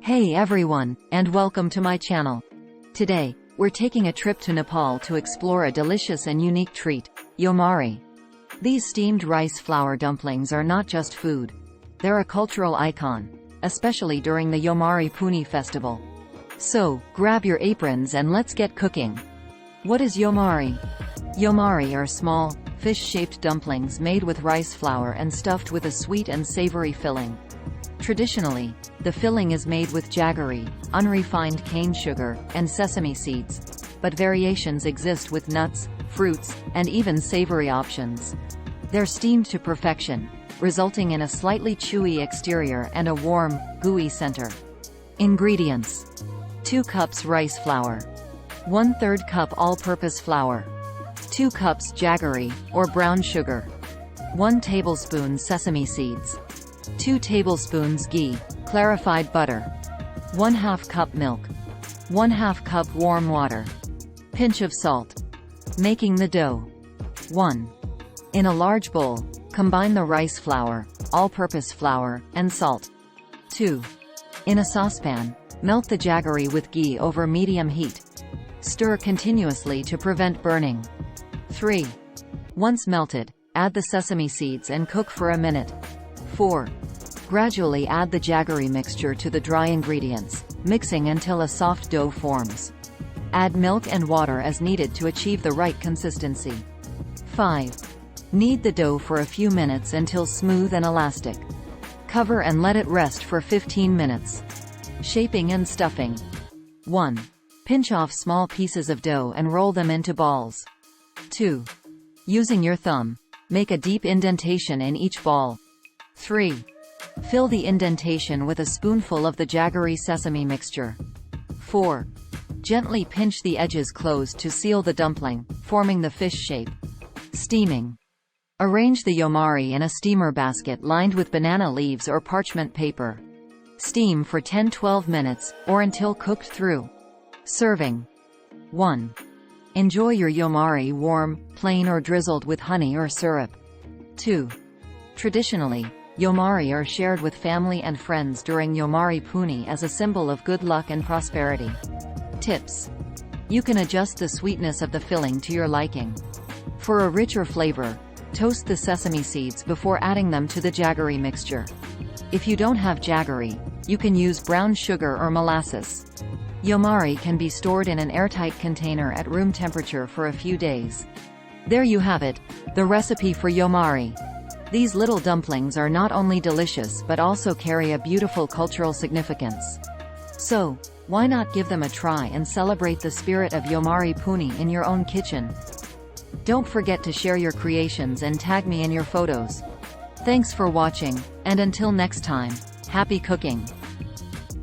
Hey everyone, and welcome to my channel. Today, we're taking a trip to Nepal to explore a delicious and unique treat, Yomari. These steamed rice flour dumplings are not just food. They're a cultural icon, especially during the Yomari Puni festival. So, grab your aprons and let's get cooking. What is Yomari? Yomari are small, fish-shaped dumplings made with rice flour and stuffed with a sweet and savory filling. Traditionally, the filling is made with jaggery, unrefined cane sugar, and sesame seeds, but variations exist with nuts, fruits, and even savory options. They're steamed to perfection, resulting in a slightly chewy exterior and a warm, gooey center. Ingredients: 2 cups rice flour, 1/3 cup all-purpose flour, 2 cups jaggery, or brown sugar, 1 tablespoon sesame seeds, 2 tablespoons ghee, clarified butter, 1/2 cup milk, 1/2 cup warm water, pinch of salt. Making the dough. 1. In a large bowl, combine the rice flour, all-purpose flour, and salt. 2. In a saucepan, melt the jaggery with ghee over medium heat. Stir continuously to prevent burning. 3. Once melted, add the sesame seeds and cook for a minute. 4. Gradually add the jaggery mixture to the dry ingredients, mixing until a soft dough forms. Add milk and water as needed to achieve the right consistency. 5. Knead the dough for a few minutes until smooth and elastic. Cover and let it rest for 15 minutes. Shaping and stuffing. 1. Pinch off small pieces of dough and roll them into balls. 2. Using your thumb, make a deep indentation in each ball. 3. Fill the indentation with a spoonful of the jaggery sesame mixture. 4. Gently pinch the edges closed to seal the dumpling, forming the fish shape. Steaming. Arrange the yomari in a steamer basket lined with banana leaves or parchment paper. Steam for 10–12 minutes, or until cooked through. Serving. 1. Enjoy your yomari warm, plain or drizzled with honey or syrup. 2. Traditionally, yomari are shared with family and friends during Yomari Puni as a symbol of good luck and prosperity. Tips. You can adjust the sweetness of the filling to your liking. For a richer flavor, toast the sesame seeds before adding them to the jaggery mixture. If you don't have jaggery, you can use brown sugar or molasses. Yomari can be stored in an airtight container at room temperature for a few days. There you have it, the recipe for yomari. These little dumplings are not only delicious but also carry a beautiful cultural significance. So, why not give them a try and celebrate the spirit of Yomari Puni in your own kitchen? Don't forget to share your creations and tag me in your photos. Thanks for watching, and until next time, happy cooking!